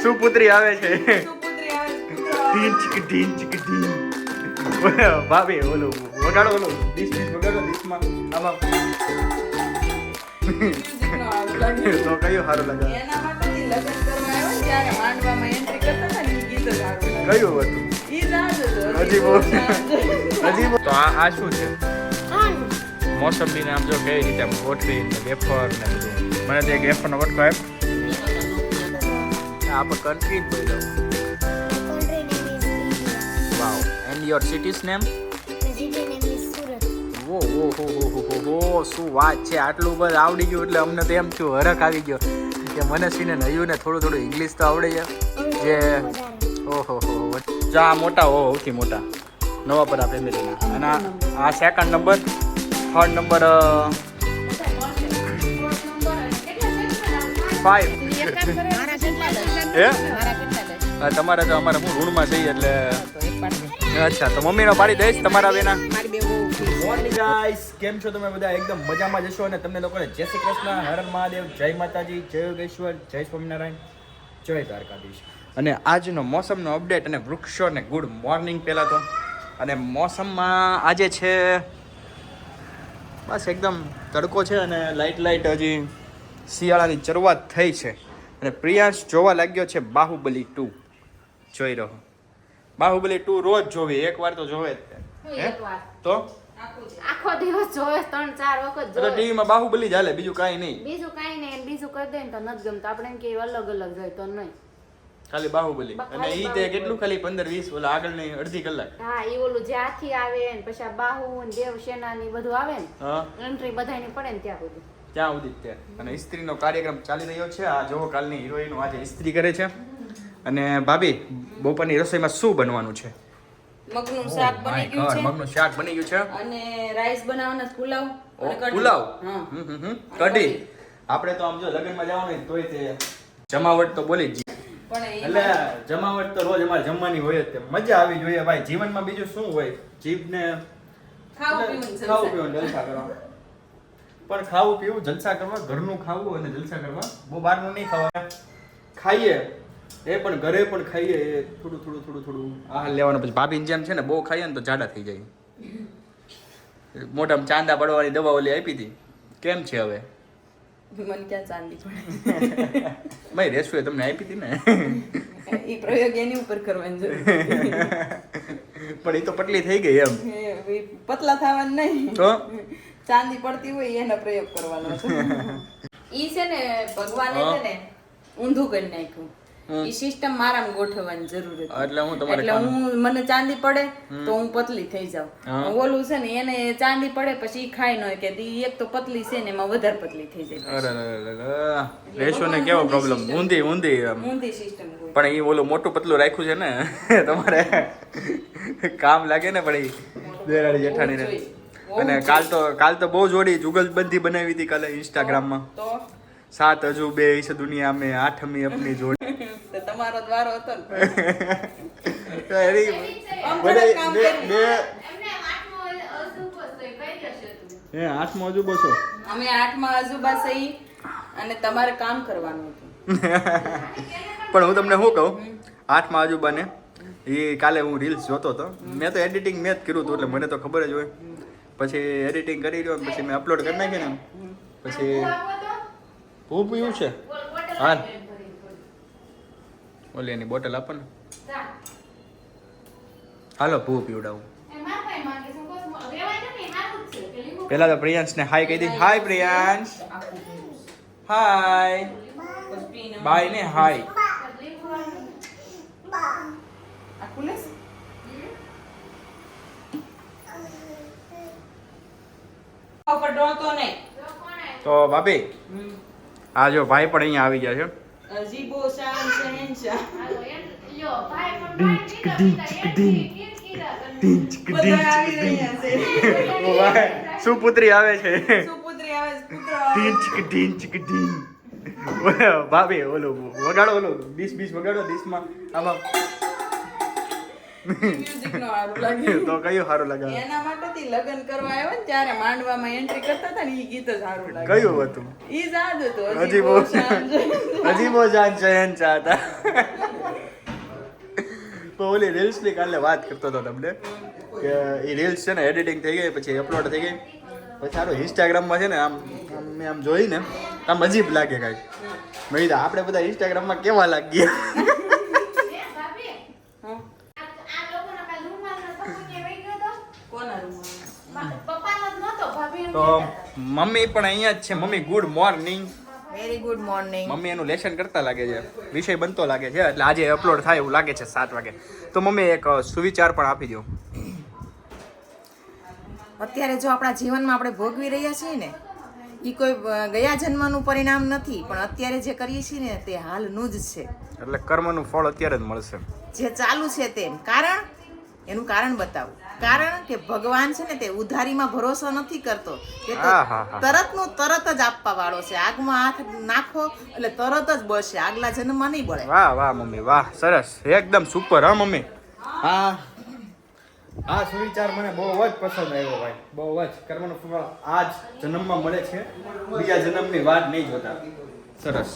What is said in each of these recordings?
સુપુત્રી આવે છે ભાભી ઓલું વગાડો ઓલું ડીશ વગાડો ડીશમાં આમાં તો કયું સારું લાગે કયું હતું હજી તો આ શું છે મોસંબીને આમ જો કેવી રીતે ગોઠવી વેફર ને બધું મને તો એક વેફરનો વટકો આપ આપણે કન્ટ્રી જ બોલી દઉં વાવ એન્ડ યોર સિટીઝ નેમ ઓ શું વાત છે આટલું બધું આવડી ગયું એટલે અમને તો એમ થયું હરખ આવી ગયો કે મને સીને નયું ને થોડું ઇંગ્લિશ તો આવડે છે જે ઓહો જો આ મોટા સૌથી મોટા નવાપરા ફેમિલીના અને આ સેકન્ડ નંબર થર્ડ નંબર 5 તમારે તો અમારે હું ઋણમાં જઈએ એટલે અચ્છા તો મમ્મીનો પાડી દઈશ તમારા બેના મોર્નિંગ ગાઈસ કેમ છો તમે બધા એકદમ મજામાં જશો અને તમને લોકોને જય શ્રી કૃષ્ણ હર મહાદેવ જય માતાજી જય યોગેશ્વર જય સ્વામિનારાયણ જય દ્વારકાધીશ અને આજનો મોસમનો અપડેટ અને વૃક્ષોને ગુડ મોર્નિંગ પહેલાં તો અને મોસમમાં આજે છે બસ એકદમ તડકો છે અને લાઇટ હજી શિયાળાની શરૂઆત થઈ છે અને પ્રિયાંશ જોવા લાગ્યો છે બાહુબલી 2 જોઈ રહ્યો બાહુબલી 2 રોજ જોવી એકવાર તો જોવે જ તો આખો દિવસ જોવે 3-4 વખત જોવે તો ટીવીમાં બાહુબલી જ હાલે બીજું કાંઈ નહીં બીજું કરી દે ને તો નથી ગમતું આપણે એમ કે અલગ જોઈએ તો નહીં ખાલી બાહુબલી અને ઈ તે કેટલું ખાલી 15-20 ઓલા આગળની અડધી કલાક હા ઈ ઓલું જે હાથી આવે ને પછી બાહુ ને દેવસેના ની બધું આવે ને એન્ટ્રી બધાની પડે ને ત્યાં સુધી તે અને ઇસ્ત્રીનો કાર્યક્રમ ચાલી રહ્યો છે આ જોવો કાલની હિરોઈનો આજે ઇસ્ત્રી કરે છે અને ભાભી બપોરની રસોઈમાં શું બનવાનું છે મગનું શાક બની ગયું છે મગનું શાક બની ગયું છે અને રાઈસ બનાવવાના પુલાવ અને કઢી પુલાવ કઢી આપણે તો આમ જો લગનમાં જવાનું તોય તે જમાવટ તો બોલી જ એટલે જમાવટ તો રોજ અમારે જમવાની હોય જ તે મજા આવી જોઈએ ભાઈ જીવનમાં બીજું શું હોય જીભને ખાવું પીવું જલસા કરવા પણ ખાવું પીવું જલસા કરવા ઘરનું ખાવું અને જલસા કરવા બહુ બહારનું નહીં ખાવા ખાઈએ એ પણ ઘરે પણ ખાઈએ એ થોડું આહાર લેવાનું પછી ભાભીની જેમ છે ને બહુ ખાઈએ ને તો જાડા થઈ જાય મોટામાં ચાંદા પડવાની દવા ઓલી આપી હતી કેમ છે હવે મને ક્યાં ચાંદી પડે મેં રેસુ તમને આપી હતી ને એ પ્રયોગ એની ઉપર કરવાનો જરૂર પણ એ તો પતલી થઈ ગઈ એમ પતલા થવાનું નહીં તો ચાંદી પડતી હોય એનો પ્રયોગ કરવાનો છે ઈ છે ને ભગવાને છે ને ઊંધું કરી નાખ્યું ઈ સિસ્ટમ મારામાં ગોઠવવાની જરૂર હતી એટલે હું તમારે એટલે હું મને ચાંદી પડે તો હું પતલી થઈ જાઉં ઓલું છે ને એને ચાંદી પડે પછી ઈ ખાઈ ન કે એક તો પતલી છે ને એમાં વધારે પતલી થઈ જાય રેશો ને કેવો પ્રોબ્લેમ ઊંધી સિસ્ટમ પણ એ ઓલું મોટું પતલું રાખ્યું છે ને તમારે કામ લાગે ને પણ એ દેરાડી જેઠાણી ને અને કાલ તો બહુ જોડી જુગલબંધી બનાવી હતી કાલે ઇન્સ્ટાગ્રામમાં તો 7 અજૂબે ઇસ દુનિયા में 8वीं अपनी जोड़ी તમારો દ્વારો હતો ને આઠમો અજુબો છો અમે 8મા અજુબા સહી અને તમારે કામ કરવાનું હતું પણ હું તમને શું કહું 8મા અજુબાને એ કાલે હું રીલ્સ જોતો હતો મેં તો એડિટિંગ મેં જ કર્યું હતું એટલે મને તો ખબર જ હોય પછી એડિટિંગ કરી રહ્યો પછી મેં અપલોડ કરી નાખ્યું ને પછી ભૂ પીવું છે હા ઓલી એની બોટલ આપો ને હાલો ભૂ પીવડાવું પેલા તો પ્રિયાંશ ને હાય કહી દી હાય પ્રિયાંશ હાય બાય ને હાય તો ભાભી આ જો ભાઈ પણ અહીંયા આવી ગયા છે અજીબો શાન શહેનશાહ લ્યો ભાઈ પણ સુપુત્રી આવે છે ભાભી ઓલું વગાડો ઓલું ડીશ વગાડો ડીશમાં આમાં મ્યુઝિક નો સારું લાગે તો કયું સારું લાગે એના માટેથી લગ્ન કરવા આવ્યો ને ત્યારે માંડવામાં એન્ટ્રી કરતા હતા ને એ ગીત જ સારું લાગે કયું હતું ઈ જ હતું હજી બહુ જાન ચયન ચાહતા તો ઓલી રીલ્સ ની કાલે વાત કરતો હતો તમને કે એ રીલ્સ છે ને એડિટિંગ થઈ ગઈ પછી અપલોડ થઈ ગઈ પછી સારું ઇન્સ્ટાગ્રામમાં છે ને આમ મેં આમ જોઈને આમ અજીબ લાગે કાંઈક મેં કીધું આપણે બધા ઇન્સ્ટાગ્રામમાં કેવા લાગીએ તો મમ્મી પણ અહીંયા જ છે mummy good morning very good morning mummy એનું લેશન કરતા લાગે છે વિષય બનતો લાગે છે એટલે આજે અપલોડ થાય એવું લાગે છે 7 વાગે તો મમ્મી એક સુવિચાર પણ આપી દો અત્યારે જો આપણા જીવનમાં આપણે ભોગવી રહ્યા છીએ ને એ કોઈ ગયા જન્મનું પરિણામ નથી પણ અત્યારે જે કરીએ છીએ ને તે હાલનું જ છે એટલે કર્મનું ફળ અત્યારે જ મળશે જે ચાલુ છે તેમ કારણ એનું કારણ બતાવું કારણ કે ભગવાન છે ને તે ઉધારીમાં ભરોસો નથી કરતો કે તો તરતનું તરત જ આપવા વાળો છે આગમાં હાથ નાખો એટલે તરત જ બળશે આગલા જન્મમાં નહીં બળે વાહ વાહ મમ્મી વાહ સરસ એકદમ સુપર હા મમ્મી આ સુવિચાર મને બહુ જ પસંદ આવ્યો ભાઈ બહુ જ કર્મનું ફળ આ જ જન્મમાં મળે છે બીજા જન્મની વાત નહીં જોતા સરસ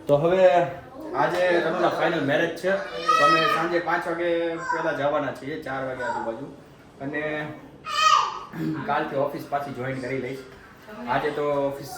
તો હવે આજે તનુના ફાઇનલ મેરેજ છે તો અમે સાંજે 5 વાગે પહેલા જવાના છીએ 4 વાગે આજુબાજુ અને કાલથી ઓફિસ પાછી જોઈન કરી લઈશ આજે તો ઓફિસ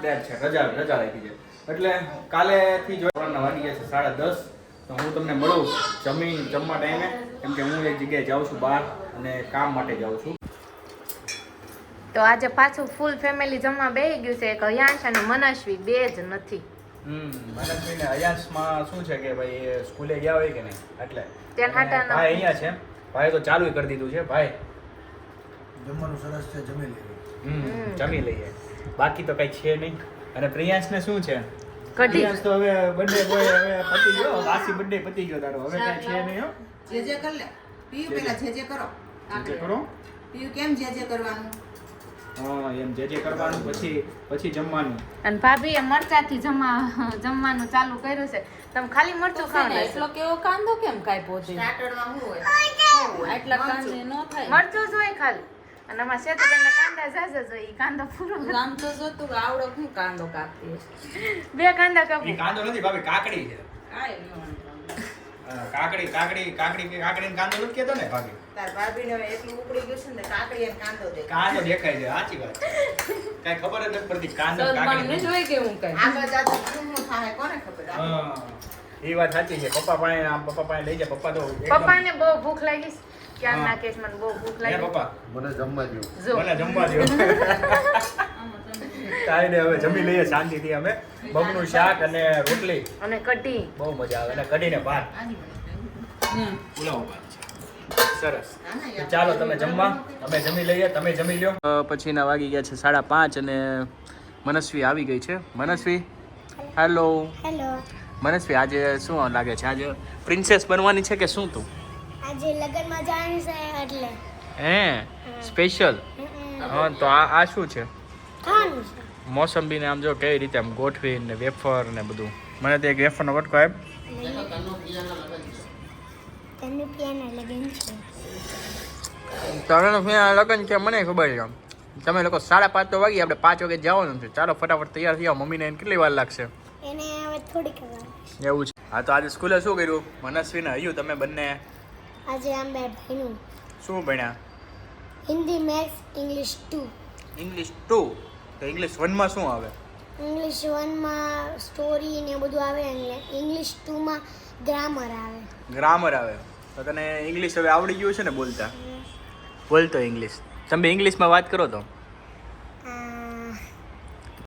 ડેડ છે રજા રાખી છે એટલે કાલેથી જોવાના વાગી ગયા છે 10:30 તો હું તમને મળું જમવા ટાઈમે કેમ કે હું એક જગ્યાએ જાઉં છું બહાર અને કામ માટે જાઉં છું તો આજે પાછું ફૂલ ફેમિલી જમવા બેસી ગયું છે એક હયાંશ અને મનસ્વી બે જ નથી મનસ્વીને અયાંશમાં શું છે કે ભાઈ એ સ્કૂલે ગયા હોય કે નહીં એટલે ત્યાં ખાટા ભાઈ અહીંયા છે ભાઈ તો ચાલુ કરી દીધું છે ભાઈ જમવાનું સરસ છે જમી લઈએ જમી લઈએ બાકી તો કઈ છે નહીં અને પ્રિયાંશને શું છે કઢી પ્રિયાંશ તો હવે બર્થડે બોય હવે પતી ગયો વાસી બર્થડે પતી ગયો તારો હવે કઈ છે નહીં હો જે કર લે પીયુ પેલા જે કરો જે કરો પીયુ કેમ જે કરવાનું હા એમ જે કરવાનું પછી જમવાનું અને ભાભીએ મરચાથી જમવાનું ચાલુ કર્યું છે તમે ખાલી મરચું ખાવ ને એટલો કેવો કાંદો કેમ કાઈ પોતે સ્ટાર્ટરમાં શું હોય આટલા કાંદે ન થાય મરચું જોઈએ ખાલી અને આમાં શેતુબેનના કાંદા ઝાઝા જોઈએ ઈ કાંદો પૂરો આમ તો જોતું કે આવડો શું કાંદો કાપતી બે કાંદા કાપી એ કાંદો નથી ભાભી કાકડી છે કાઈ નહીં કાકડી કાંદો નથી કેતો ને ભાભી તાર ભાભીને એટલું ઉપડી ગયું છે ને કાકડી અને કાંદો દે કાંદો દેખાય છે સાચી વાત કઈ ખબર જ નથી પડતી કાંદો કાકડી જોઈ કે હું કઈ આગળ જાતો શું થાય કોને ખબર હા એ વાત સાચી છે પપ્પા પાસે લઈ જા પપ્પા તો પપ્પાને બહુ ભૂખ લાગી છે ક્યાં નાખેશ મને બહુ ભૂખ લાગી પપ્પા મને જમવા દો જો મને જમવા દો કાંઈ નહીં હવે જમી લઈએ શાંતિથી અમે બગનું શાક અને રોટલી અને કઢી બહુ મજા આવે અને કઢીને ભાત પુલાવ ભાત છે સરસ ચાલો તમે જમવા અમે જમી લઈએ તમે જમી લ્યો પછીના વાગી ગયા છે 5:30 અને મનસ્વી આવી ગઈ છે મનસ્વી હેલો મનસ્વી આજે શું લાગે છે આજે પ્રિન્સેસ બનવાની છે કે શું તું આજે લગનમાં જવાનું છે એટલે હે સ્પેશિયલ હા તો આ શું છે ખાવાનું છે મોસંબીને આમ જો કેવી રીતે આમ ગોઠવી ને વેફર ને બધું મને તો એક વેફરનો વટકો આપ તને પિયાના લગન છે તને લગન છે મને ખબર છે તમે લોકો 5:30 તો વાગી આપણે 5 વાગે જવાનું છે ચાલો ફટાફટ તૈયાર થઈ જાઓ મમ્મીને એને કેટલી વાર લાગશે એને હવે થોડીક વાર એવું છે હા તો આજે સ્કૂલે શું કર્યું મનસ્વીને હયું તમે બંને આજે આમ બે ભાઈનું શું ભણ્યા હિન્દી મેથ્સ ઇંગ્લિશ 2 ઇંગ્લિશ 2 તો ઇંગ્લિશ 1 માં શું આવે ઇંગ્લિશ 1 માં સ્ટોરી ને બધું આવે અને ઇંગ્લિશ 2 માં ગ્રામર આવે ગ્રામર આવે તો તને ઇંગ્લિશ હવે આવડી ગયું છે ને બોલતા બોલતો ઇંગ્લિશ તમે ઇંગ્લિશમાં વાત કરો તો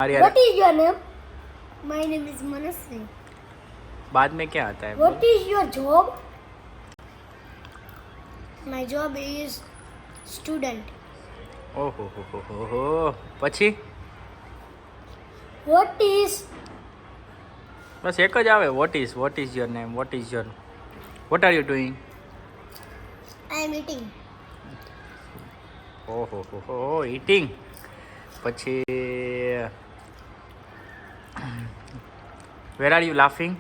What is your name? My name is Manasvi. बाद में क्या आता है What is your job? My job is student. ઓહો હો પછી What is બસ એક જ આવે what is your name what are you doing I am eating. ઓહો હો ઈટિંગ પછી where are you laughing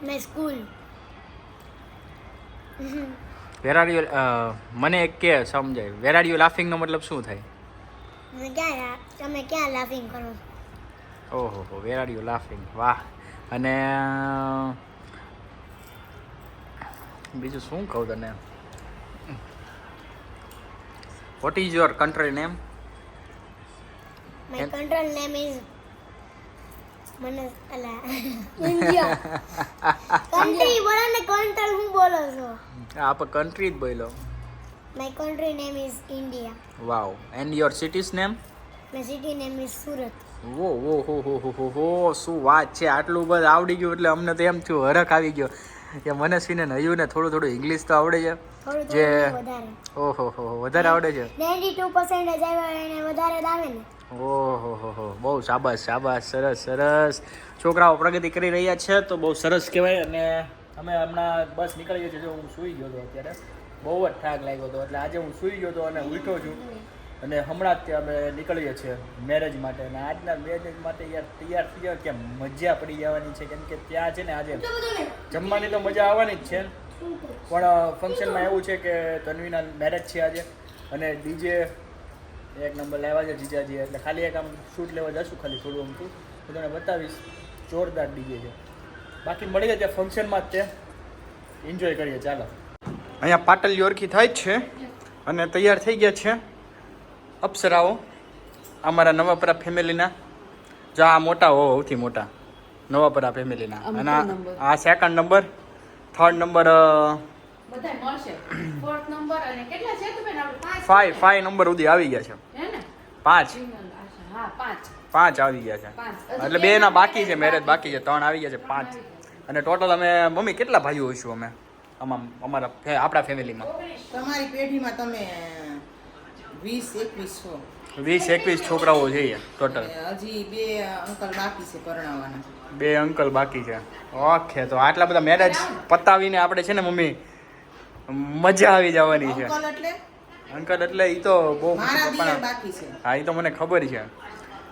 My school. Where are you મને એક કે સમજાય વેર આર યુ લાફિંગ નો મતલબ શું થાય? તમે ક્યાં લાફિંગ કરો છો? ઓહો હો વેર આર યુ લાફિંગ, વાહ. અને બીજું શું કહું તને? What is your country name? My country name is India. Country બોલો ને, country હું બોલો છો? આપ કન્ટ્રી જ બોલો. My country name is India. Wow. And your city's name? My city name is Surat. વો વો હો શું વાત છે! આટલું બધું આવડી ગયું એટલે અમને તો એમ થયું હરખ આવી ગયો કે મનસ્વીને નયું ને થોડું ઇંગ્લિશ તો આવડે છે. થોડું જે વધારે. ઓહો હો વધારે આવડે છે. 92% જ આવ્યા એને વધારે જ આવે ને. ઓહો હો બહુ શાબાશ શાબાશ, સરસ સરસ. છોકરાઓ પ્રગતિ કરી રહ્યા છે તો બહુ સરસ કહેવાય. અને અમે હમણાં બસ નીકળીએ છીએ. જો હું સૂઈ ગયો હતો અત્યારે, બહુ જ થાક લાગ્યો હતો એટલે આજે હું સૂઈ ગયો હતો અને ઉઠ્યો છું. અને હમણાં જ અમે નીકળીએ છીએ મેરેજ માટે. અને આજના મેરેજ માટે યાર તૈયાર થઈ ગયા કે મજા પડી જવાની છે. કેમ કે ત્યાં છે ને આજે જમવાની તો મજા આવવાની જ છે, પણ ફંક્શનમાં એવું છે કે તન્વીના મેરેજ છે આજે. અને ડીજે એક નંબર લાવ્યા છે જીજાજી, એટલે ખાલી એક આમ શૂટ લેવા જશું ખાલી થોડું અમથું, તો તમને બતાવીશ. જોરદાર ડીજે છે. બાકી મળીએ ત્યાં ફંક્શનમાં જ તે એન્જોય કરીએ. ચાલો, અહીંયા પાટલી ઓળખી થાય જ છે અને તૈયાર થઈ ગયા છે અપ્સરાઓ અમારા નવાપરા ફેમિલીના. જો આ મોટા હો સૌથી મોટા નવાપરા ફેમિલીના. અને આ સેકન્ડ નંબર, થર્ડ નંબર, બધાય મળશે. ફોર્થ નંબર અને કેટલા છે તો બેન આપણે 5 નંબર સુધી આવી ગયા છે. હે ને 5 હા 5 આવી ગયા છે. એટલે 2 ના બાકી છે, મેરેજ બાકી છે. 3 આવી ગયા છે, 5. અને ટોટલ અમે મમ્મી કેટલા ભાઈઓ હોઈશું અમે અમારા આપણા ફેમિલીમાં? તમારી પેઢીમાં તમે 20-21 છો. 20-21 છોકરાઓ છીએ ટોટલ. હજી 2 અંકલ બાકી છે પરણાવવાના. 2 અંકલ બાકી છે. ઓકે, તો આટલા બધા મેરેજ પતાવીને આપણે છે ને મમ્મી મજા આવી જવાની છે. અંકલ એટલે ઈ તો બહુ મારા દિયર બાકી છે. હા, ઈ તો મને ખબર છે,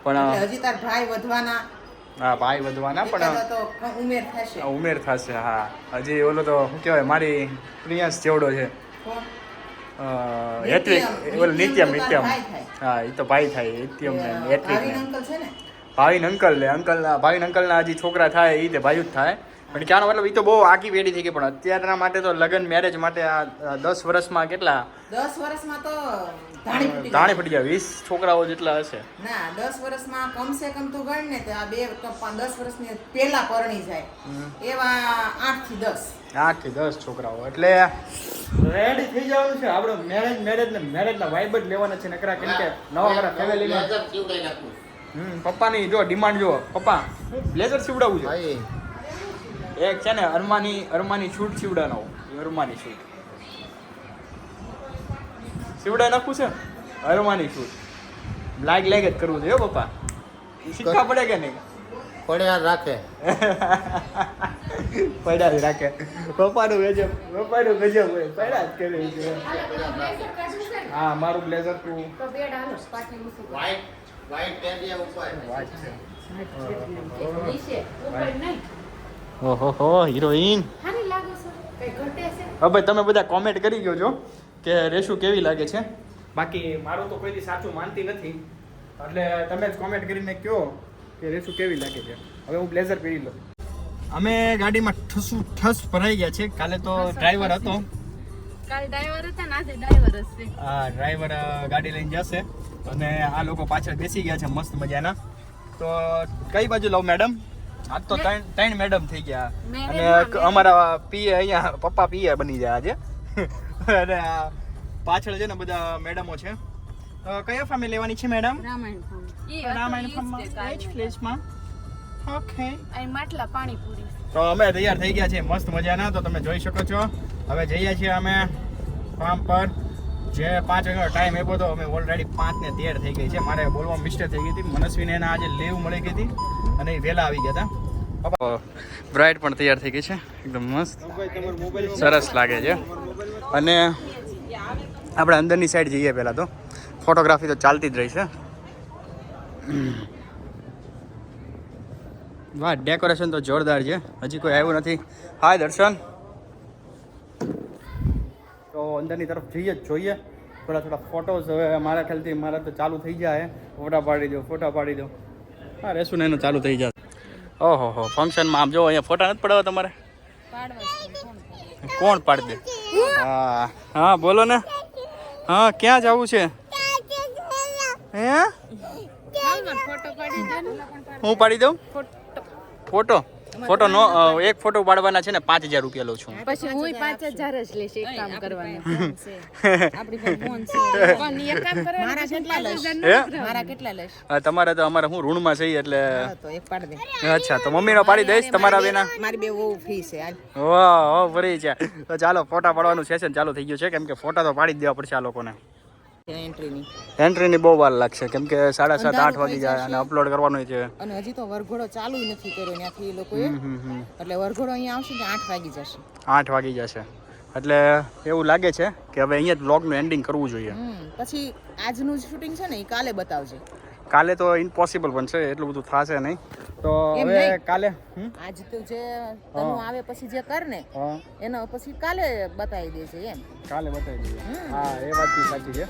પણ હજી તાર ભાઈ વધવાના. હા, ભાઈ વધવાના, પણ તો ઉમેર થશે. ઉમેર થશે. હા, હજી ઓલો તો શું કહેવાય મારી પ્રિયાંશ જેવડો છે. હેત્વિક ઓલો નિત્યમ. હા, એ તો ભાઈ થાય. નિત્યમ ને હેત્વિક ને અંકલ છે ને, ભાવિન અંકલના હજી છોકરા થાય એ તે ભાઈ જ થાય. પણ ક્યાંનો મતલબ એ તો બહુ આગી પેઢી થઈ ગઈ. પણ અત્યારના માટે તો લગ્ન મેરેજ માટે આ 10 વર્ષમાં કેટલા 10 વર્ષમાં તો ધાણી ફટી ગયા. 20 છોકરાઓ જેટલા હશે. ના, 10 વર્ષમાં કમસે કમ તું ગણ ને, આ 10 વર્ષની પહેલા પરણી જાય એવા 8 થી 10 છોકરાઓ. એટલે રેડી થઈ જવાનું છે આપણે. મેરેજના વાઇબ જ લેવાના છે નકરા. કેમ કે નવા ઘરા ફેમિલીમાં પપ્પાની જો ડિમાન્ડ જો, પપ્પા બ્લેઝર સીવડાવવું છે. એક છે ને અરમાની શૂટ સીવડાનો. અરમાની શૂટ સીવડાઈ નાખવું છે. અરમાની શૂટ લાગ જ કરવું છે હો પપ્પા. શીખવા પડે કે નહીં? પડ્યા રાખે. પડ્યા રાખે. પપ્પાનું ગજબ હોય. પડ્યા જ કરે છે. હા, મારું બ્લેઝર તું તો બેડ હાલો પાછી મૂકી વાઈટ ટેબિયા ઉપર વાત છે. નીચે ઉપર નહીં. ઓહો હિરોઈન. હાની લાગે છે કઈ ઘટે છે? હવે તમે બધા કોમેન્ટ કરી ગયો છો કે રેશુ કેવી લાગે છે. બાકી મારું તો કોઈ દી સાચું માનતી નથી, એટલે તમે જ કોમેન્ટ કરીને કહો કે રેશુ કેવી લાગે છે. હવે હું બ્લેઝર પહેરી લઉં. અમે ગાડીમાં ઠસ ભરાઈ ગયા છે. કાલે તો ડ્રાઈવર હતો. કાલ ડ્રાઈવર હતા ને આજે ડ્રાઈવર હશે. હા, ડ્રાઈવર ગાડી લઈને જશે અને આ લોકો પાછળ બેસી ગયા છે મસ્ત મજાના. તો કઈ બાજુ લવ મેડમ? આજ તો 3 મેડમ થઈ ગયા. અને અમારા પીએ અહીંયા પપ્પા પીએ બની જાય આજે. અને પાછળ છે ને બધા મેડમો છે. કયા ફામે લેવાની છે મેડમ? રામાયણ ફામમાં. ઓકે, અહીં માટલા પાણીપુરી. તો અમે તૈયાર થઈ ગયા છે મસ્ત મજાના. તો તમે જોઈ શકો છો. હવે જઈએ છીએ અમે ફાર્મ પર. જે 5 વાગ્યાનો ટાઈમ આપ્યો હતો, અમે ઓલરેડી 5:13 થઈ ગઈ છે. મારે બોલવામાં મિસ્ટેક થઈ ગઈ હતી. મનસ્વીને એના આજે લીવ મળી ગઈ હતી અને એ વહેલા આવી ગયા હતા. બ્રાઇડ પણ તૈયાર થઈ ગઈ છે એકદમ મસ્ત, સરસ લાગે છે. અને આપણે અંદરની સાઈડ જઈએ પહેલાં તો. ફોટોગ્રાફી તો ચાલતી જ રહી છે. વાહ, ડેકોરેશન તો જોરદાર છે. હજી કોઈ આવ્યું નથી. હાય દર્શન. તો અંદરની તરફ જઈએ જ જોઈએ. થોડા ફોટોઝ હવે મારા ખ્યાલથી મારા તો ચાલુ થઈ જાય. ફોટા પાડી દો. હા, રેશું ને એનું ચાલુ થઈ જાય. ઓહો હો, ફંક્શનમાં આમ જો અહીંયા ફોટા નથી પડાવવા તમારે? કોણ પાડી દે? હા હા, બોલો ને. હા, ક્યાં જવું છે? હે, હું પાડી દઉં ફોટો નો? એક ફોટો પાડવાના છે ને 5000 રૂપિયા લઉં છું. પછી હું 5000 જ લઈશ એક કામ કરવાનું. મારા કેટલા લઈશ? મારા કેટલા લઈશ? તમારે તો અમારે હું ઋણમાં છીએ એટલે. તો એક પાડી દે. અચ્છા, તો મમ્મીનો પાડી દઈશ તમારા બેના. મારી બે બહુ ફ્રી છે હાલ. વાહ ફરી છે. તો ચાલો ફોટા પાડવાનું સેશન ચાલુ થઈ ગયું છે, કેમ કે ફોટા તો પાડી જ દેવા પડશે આ લોકોને. એન્ટ્રીની બહુ વાર લાગશે, કેમ કે 7:30 8 વાગી જાય અને અપલોડ કરવાનું છે. અને હજી તો વરઘોડો ચાલુ નથી કર્યો ત્યાંથી એ લોકોએ. એટલે વરઘોડો અહીંયા આવશે કે 8 વાગી જશે. 8 વાગી જશે એટલે એવું લાગે છે કે હવે અહીંયા જ બ્લોગનું એન્ડિંગ કરવું જોઈએ. પછી આજનું શૂટિંગ છે ને એ કાલે બતાવજે. કાલે તો ઇમ્પોસિબલ બનશે, એટલું બધું થશે નહીં. તો હવે કાલે આજ તો જે તનુ આવે પછી જે કર ને એનો પછી કાલે બતાવી દેશે એમ. કાલે બતાવી દઈએ. હા, એ વાત બી સાચી છે.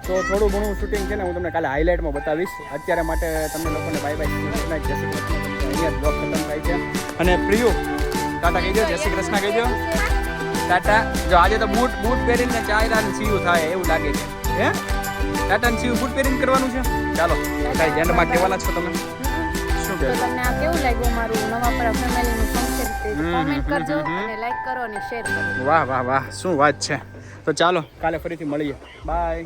તો થોડું ઘણું શૂટિંગ છે ને હું તમને કાલે હાઇલાઇટમાં બતાવીશ. અત્યારે માટે તમને લોકોને બાય બાય, જય શ્રી કૃષ્ણ. અહીંયા બ્લોગ ખતમ થાય છે. અને પ્રિયુ ટાટા કહી દો, જય શ્રી કૃષ્ણ કહી દો. ટાટા. જો આજે તો બૂટ પહેરીને ચાયરા ને સીયું થાય એવું લાગે છે. હે, ટાટા ને સીયું બૂટ પહેરીને કરવાનું છે. ચાલો, કાંઈ એન્ડમાં કહેવાના છો તમે? શું તો કહે? તમને આ કેવું લાગ્યું મારું નવાપરા ફેમિલીનું ફંક્શન? કોમેન્ટ કરજો અને લાઈક કરો અને શેર કરો. વાહ વાહ વાહ, શું વાત છે. તો ચાલો કાલે ફરીથી મળીએ. બાય.